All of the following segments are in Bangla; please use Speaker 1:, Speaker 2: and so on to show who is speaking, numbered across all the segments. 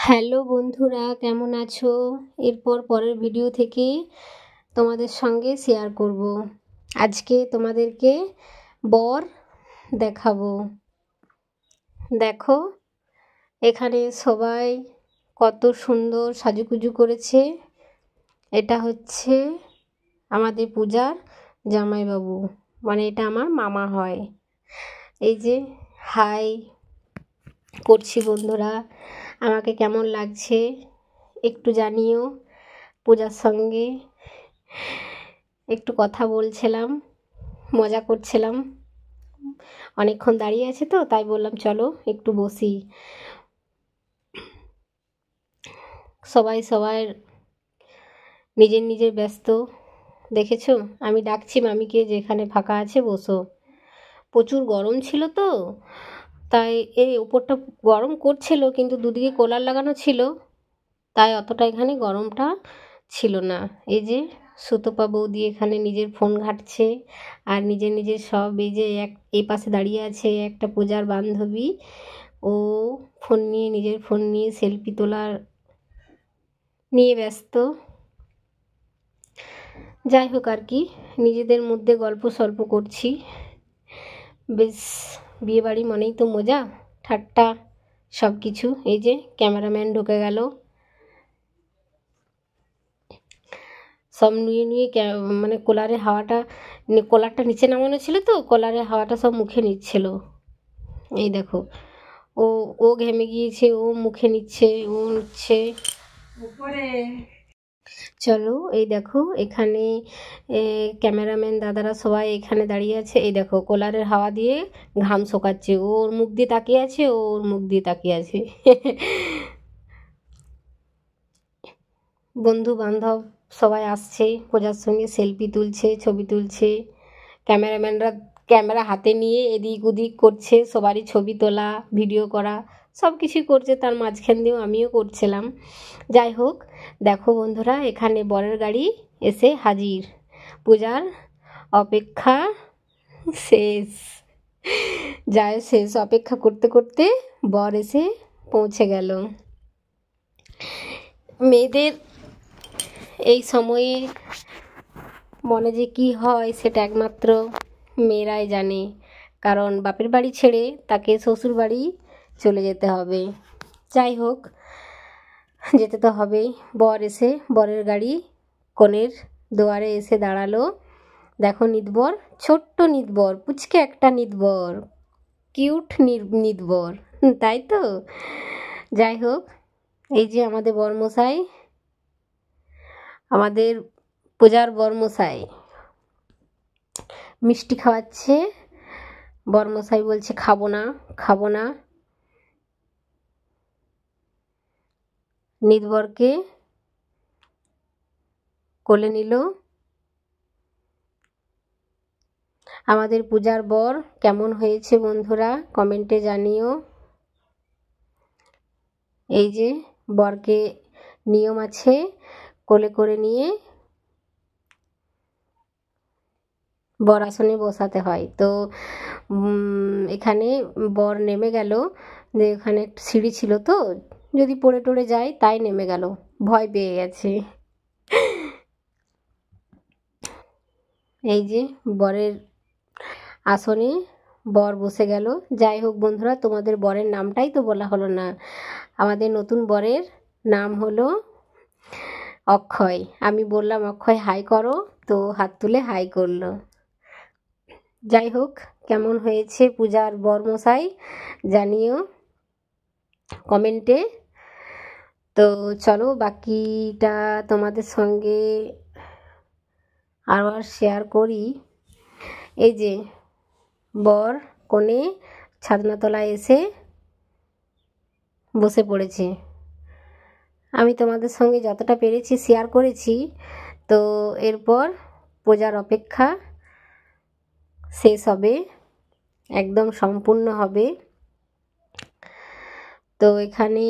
Speaker 1: হ্যালো বন্ধুরা, কেমন আছো? এরপর পরের ভিডিও থেকে তোমাদের সঙ্গে শেয়ার করব। আজকে তোমাদেরকে বর দেখাবো। দেখো, এখানে সবাই কত সুন্দর সাজুগুজু করেছে। এটা হচ্ছে আমাদের পূজার জামাইবাবু, মানে এটা আমার মামা হয়। এই যে হাই করছি বন্ধুরা, আমাকে কেমন লাগছে একটু জানিও। পূজার সঙ্গে একটু কথা বলছিলাম, মজা করছিলাম। অনেকক্ষণ দাঁড়িয়ে আছে তো, তাই বললাম চলো একটু বসি। সবাই সবার নিজের নিজের ব্যস্ত। দেখেছো, আমি ডাকছি মামিকে যেখানে ফাঁকা আছে বসো। প্রচুর গরম ছিল তো, তাই এই উপরটা গরম করছিল, কিন্তু দুদিকে কুলার লাগানো ছিল, তাই অতটা এখানে গরমটা ছিল না। এই যে সুতপা বৌদি এখানে নিজের ফোন ঘাঁটছে, আর নিজের নিজের সব এই যে এই পাশে দাঁড়িয়ে আছে একটা পূজার বান্ধবী, ও ফোন নিয়ে নিজের ফোন নিয়ে সেলফি তোলার নিয়ে ব্যস্ত। যাই হোক আর কি, নিজেদের মধ্যে গল্প সল্প করছি। বেশ, বিয়েবাড়ি মানেই তো মজা, ঠাট্টা সব কিছু। এই যে ক্যামেরাম্যান ঢুকে গেল, সব নুয়ে নুয়ে মানে কলারের হাওয়াটা, কলারটা নিচে নামানো ছিল তো, কলারের হাওয়াটা সব মুখে নিচ্ছিল। এই দেখো, ও ও ঘেমে গিয়েছে, ও মুখে নিচ্ছে, ও নিচ্ছে উপরে। চলো, এই দেখো এখানে ক্যামেরাম্যান দাদারা সবাই এখানে দাঁড়িয়ে আছে। এই দেখো কলারের হাওয়া দিয়ে ঘাম শোকাচ্ছে, ওর মুখ দিয়ে তাকিয়ে আছে, ওর মুখ দিয়ে তাকিয়ে আছে। বন্ধু বান্ধব সবাই আসছে, পূজার সঙ্গে সেলফি তুলছে, ছবি তুলছে। ক্যামেরাম্যানরা ক্যামেরা হাতে নিয়ে এদিক ওদিক করছে, সবারই ছবি তোলা, ভিডিও করা, সব কিছুই করছে। তার মাঝখান দিয়েও আমিও করছিলাম। যাই হোক, দেখো বন্ধুরা, এখানে বরের গাড়ি এসে হাজির। পূজার অপেক্ষা শেষ। যাই শেষ, অপেক্ষা করতে করতে বর এসে পৌঁছে গেল। মেয়েদের এই সময়ে মনে যে কি হয় সেটা একমাত্র মেয়েরাই জানে, কারণ বাপের বাড়ি ছেড়ে তাকে শ্বশুর বাড়ি চলে যেতে হবে। যাই হোক, যেতে তো হবেই। বর এসে, বরের গাড়ি কনের দুয়ারে এসে দাঁড়ালো। দেখো নিতবর, ছোট্ট নিতবর, পুচকে একটা নিতবর, কিউট নিতবর, তাই তো। যাই হোক, এই যে আমাদের বরমশাই, আমাদের পূজার বরমশাই মিষ্টি খাওয়াচ্ছে। বরমশাই বলছে খাবো না, খাবো না। নিতবরকে কোলে নিল। আমাদের পূজার বর কেমন হয়েছে বন্ধুরা কমেন্টে জানিও। এই যে বরকে নিয়ম আছে, কোলে করে নিয়ে বর আসনে বসাতে হয়। তো এখানে বর নেমে গেল, যে এখানে একটু সিঁড়ি ছিল তো, যদি পড়ে টড়ে যায়, তাই নেমে গেল, ভয় পেয়ে গেছে। এই যে বরের আসনে বর বসে গেল। যাই হোক বন্ধুরা, তোমাদের বরের নামটাই তো বলা হলো না। আমাদের নতুন বরের নাম হলো অক্ষয়। আমি বললাম অক্ষয় হাই করো, তো হাত তুলে হাই করলো। যাই হোক, কেমন হয়েছে পূজার বরমশাই জানিও কমেন্টে। তো চলো বাকিটা তোমাদের সঙ্গে আবার শেয়ার করি। এই যে বর কনে ছাদনাতলায় এসে বসে পড়েছে। আমি তোমাদের সঙ্গে যতটা পেরেছি শেয়ার করেছি। তো এরপর পূজার অপেক্ষা শেষ হবে, একদম সম্পূর্ণ হবে। তো এখানে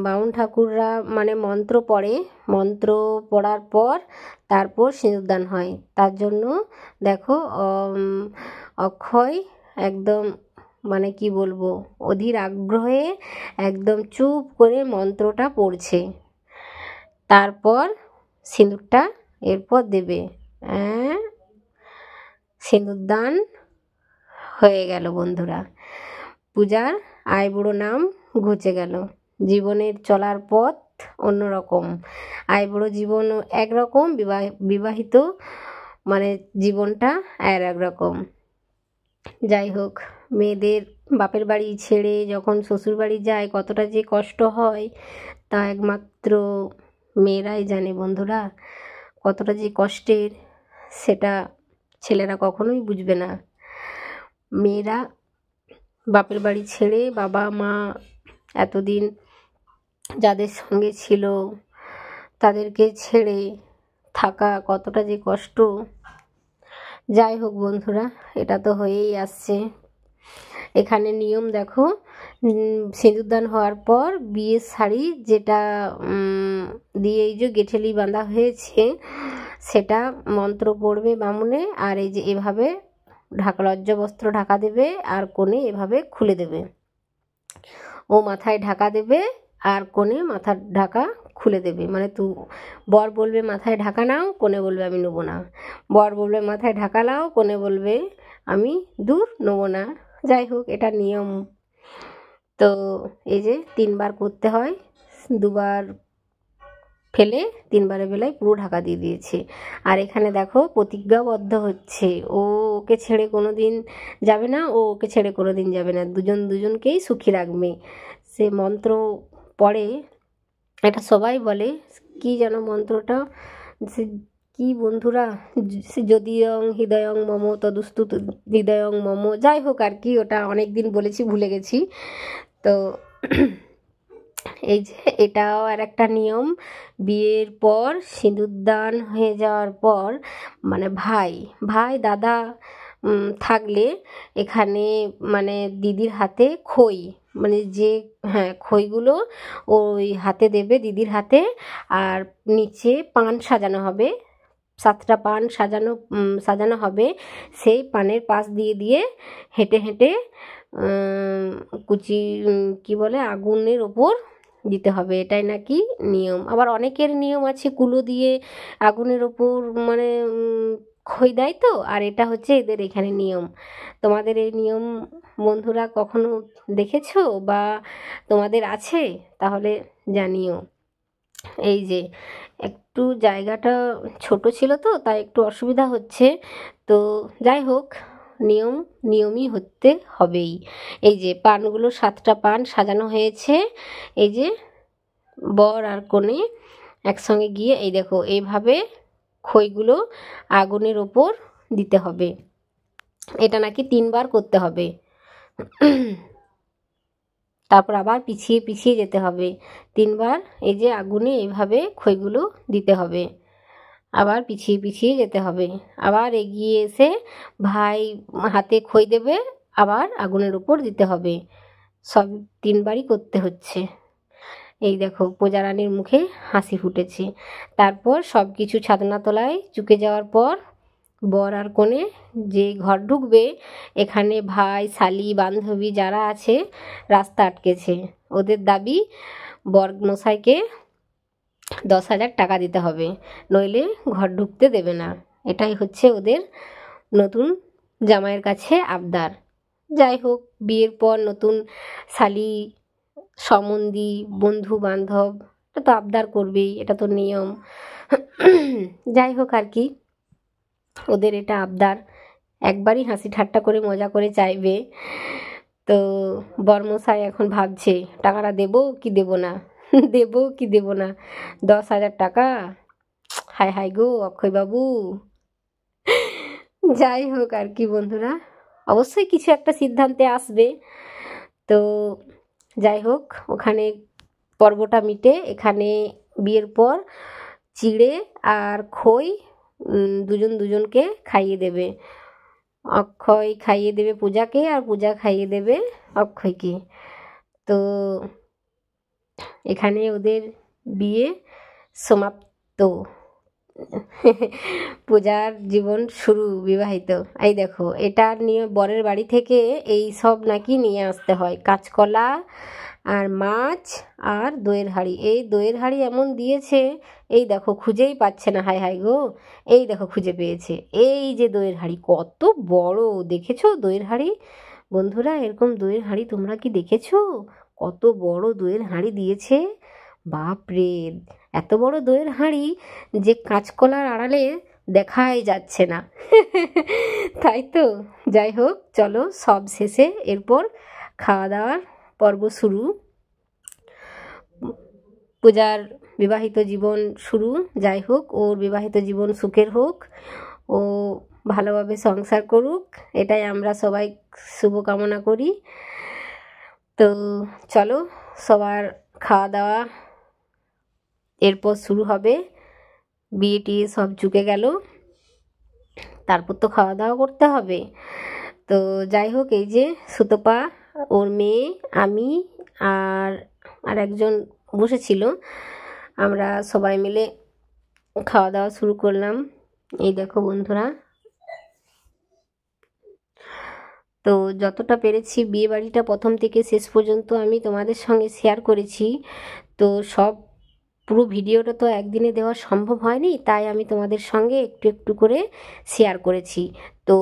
Speaker 1: বাউন ঠাকুররা মানে মন্ত্র পড়ে, মন্ত্র পড়ার পর তারপর সিঁদুরদান হয়। তার জন্য দেখো অক্ষয় একদম মানে কি বলবো, অধীর আগ্রহে একদম চুপ করে মন্ত্রটা পড়ছে। তারপর সিঁদুরটা এরপর দেবে। সিঁদুরদান হয়ে গেল বন্ধুরা। পূজার আইবুড়ো নাম ঘুচে গেল। জীবনের চলার পথ অন্যরকম, আইবুড়ো জীবন একরকম, বিবাহিত মানে জীবনটা আর একরকম। যাই হোক, মেয়েদের বাপের বাড়ি ছেড়ে যখন শ্বশুর বাড়ি যায় কতটা যে কষ্ট হয় তা একমাত্র মেয়েরাই জানে বন্ধুরা। কতটা যে কষ্টের সেটা ছেলেরা কখনোই বুঝবে না। মেয়েরা বাপের বাড়ি ছেড়ে, বাবা মা এতদিন যাদের সঙ্গে ছিল তাদেরকে ছেড়ে থাকা কতটা যে কষ্ট। যাই হোক বন্ধুরা, এটা তো হয়েই আসছে। এখানে নিয়ম দেখো, সিঁদুরদান হওয়ার পর বিয়ের শাড়ি যেটা দিয়ে এই যে গেঁঠেলি বাঁধা হয়েছে সেটা মন্ত্র পড়বে বামুনে, আর এই যে এভাবে লজ্জ বস্ত্র ঢাকা দেবে আর কোণে এভাবে খুলে দেবে। ও মাথায় ঢাকা দেবে আর কোণে মাথার ঢাকা খুলে দেবে। মানে বর বলবে মাথায় ঢাকা নাও, কোণে বলবে আমি নেবো না। বর বলবে মাথায় ঢাকা নাও, কোণে বলবে আমি দূর নেবো না। যাই হোক, এটা নিয়ম। তো এই যে 3 বার করতে হয়, 2 বার ফেলে 3 বারের বেলায় পুরো ঢাকা দিয়ে দিয়েছে। আর এখানে দেখো প্রতিজ্ঞাবদ্ধ হচ্ছে, ও ওকে ছেড়ে কোনো দিন যাবে না, ও ওকে ছেড়ে কোনো দিন যাবে না, দুজন দুজনকেই সুখী রাখবে। সে মন্ত্র পড়ে, এটা সবাই বলে, কি যেন মন্ত্রটা, সে কি বন্ধুরা, যদিয়ং হৃদয়ং মম তদুস্তু হৃদয়ং মম, যাই হোক আর কি, ওটা অনেক দিন বলেছি ভুলে গেছি। তো এই যে এটাও আর একটা নিয়ম। বিয়ের পর সিঁদুরদান হয়ে যাওয়ার পর মানে ভাই দাদা থাকলে এখানে মানে দিদির হাতে খই, মানে যে খইগুলো ওই হাতে দেবে দিদির হাতে, আর নিচে পান সাজানো হবে, 7টা পান সাজানো হবে। সেই পানের পাশ দিয়ে দিয়ে হেঁটে হেঁটে কুচি কি বলে আগুনের ওপর দিতে হবে, এটাই নাকি নিয়ম। আবার অনেকের নিয়ম আছে কুলো দিয়ে আগুনের ওপর মানে খই দেয় তো, আর এটা হচ্ছে এদের এখানে নিয়ম। তোমাদের এই নিয়ম বন্ধুরা কখনো দেখেছো বা তোমাদের আছে তাহলে জানিও। এই যে একটু জায়গাটা ছোট ছিল তো তাই একটু অসুবিধা হচ্ছে, তো যাই হোক নিয়মই হতে হবেই। এই যে পানগুলো 7টা পান সাজানো হয়েছে, এই যে বর আর কনে একসঙ্গে গিয়ে এই দেখো এইভাবে খইগুলো আগুনের ওপর দিতে হবে। এটা নাকি 3 বার করতে হবে। তারপর আবার পিছিয়ে পিছিয়ে যেতে হবে 3 বার, এই যে আগুনে এইভাবে খইগুলো দিতে হবে, আবার পিছিয়ে পিছিয়ে যেতে হবে, আবার এগিয়ে এসে ভাই হাতে খই দেবে, আবার আগুনের উপর দিতে হবে। সব 3 বারই করতে হচ্ছে। এই দেখো প্রজারানীর মুখে হাসি ফুটেছে। তারপর সব কিছু ছাদনাতলায় চুকে যাওয়ার পর বর আর কনে যে ঘর ঢুকবে, এখানে ভাই শালি বান্ধবী যারা আছে রাস্তা আটকেছে, ওদের দাবি বর মশাইকে 10,000 টাকা দিতে হবে, নইলে ঘর ঢুকতে দেবে না। এটাই হচ্ছে ওদের নতুন জামাইয়ের কাছে আবদার। যাই হোক, বিয়ের পর নতুন শালি সম্বন্ধী বন্ধু বান্ধব এটা তো আবদার করবেই, এটা তো নিয়ম। যাই হোক আর কি, ওদের এটা আবদার, একবারই হাসি ঠাট্টা করে মজা করে চাইবে। তো বরমশাই এখন ভাবছে টাকাটা দেবো কি দেবো না, দেবো কি দেবো না, 10,000 টাকা, হায় হায় গো অক্ষয়বাবু। যাই হোক আর কি বন্ধুরা, অবশ্যই কিছু একটা সিদ্ধান্তে আসবে। তো যাই হোক, ওখানে পর্বটা মিটে এখানে বিয়ের পর চিড়ে আর খই দুজন দুজনকে খাইয়ে দেবে। অক্ষয় খাইয়ে দেবে পূজাকে আর পূজা খাইয়ে দেবে অক্ষয়কে। তো এখানে ওদের বিয়ে সমাপ্ত। পূজার জীবন শুরু বিবাহিত। এই দেখো, এটা নিয়ে বরের বাড়ি থেকে এই সব নাকি নিয়ে আসতে হয়, কাঁচকলা আর মাছ আর দইয়ের হাঁড়ি। এই দইয়ের হাঁড়ি এমন দিয়েছে, এই দেখো খুঁজেই পাচ্ছে না, হায় হায় গো, এই দেখো খুঁজে পেয়েছে। এই যে দইয়ের হাঁড়ি, কত বড় দেখেছো দইয়ের হাঁড়ি? বন্ধুরা, এরকম দইয়ের হাঁড়ি তোমরা কি দেখেছো? কত বড় দইয়ের হাঁড়ি দিয়েছে, বাপরে! এত বড় দইয়ের হাঁড়ি যে কাঁচকলার আড়ালে দেখাই যাচ্ছে না। তাই তো, যাই হোক, চলো সব শেষে এরপর খাওয়া দাওয়ার পর্ব শুরু। পূজার বিবাহিত জীবন শুরু। যাই হোক, ওর বিবাহিত জীবন সুখের হোক, ও ভালোভাবে সংসার করুক, এটাই আমরা সবাই শুভকামনা করি। তো চলো, সবার খাওয়া দাওয়া এরপর শুরু হবে। বিয়েটি সব চুকে গেল, তারপর তো খাওয়া দাওয়া করতে হবে। তো যাই হোক, এই যে সুতপা, ওর মেয়ে, আমি আর একজন বসেছিল, আমরা সবাই মিলে খাওয়া দাওয়া শুরু করলাম। এই দেখো বন্ধুরা, তো যতটা পেরেছি বিয়ে বাড়িটা প্রথম থেকে শেষ পর্যন্ত আমি তোমাদের সঙ্গে শেয়ার করেছি। তো সব পুরো ভিডিওটা তো একদিনে দেওয়া সম্ভব হয়নি, তাই আমি তোমাদের সঙ্গে একটু একটু করে শেয়ার করেছি। তো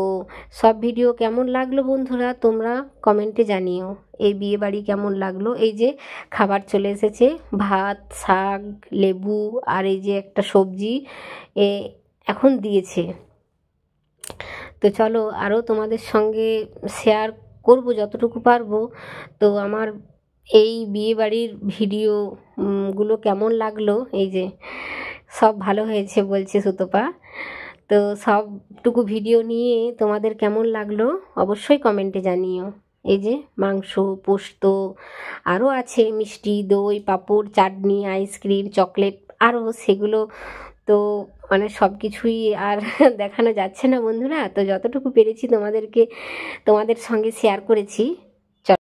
Speaker 1: সব ভিডিও কেমন লাগলো বন্ধুরা, তোমরা কমেন্টে জানিও। এই বিয়ে বাড়ি কেমন লাগলো। এই যে খাবার চলে এসেছে, ভাত, শাক, লেবু আর এই যে একটা সবজি এখন দিয়েছে। তো চলো, আরও তোমাদের সঙ্গে শেয়ার করব যতটুকু পারবো। তো আমার এই বিয়ে বাড়ির ভিডিও গুলো কেমন লাগলো, এই যে সব ভালো হয়েছে বলছে সুতপা। তো সবটুকু ভিডিও নিয়ে তোমাদের কেমন লাগলো অবশ্যই কমেন্টে জানিও। এই যে মাংস, পোস্ত, আরও আছে মিষ্টি, দই, পাঁপড়, চাটনি, আইসক্রিম, চকলেট, আরও সেগুলো তো মানে সব কিছুই আর দেখানো যাচ্ছে না বন্ধুরা। তো যতটুকু পেরেছি তোমাদের সঙ্গে শেয়ার করেছি।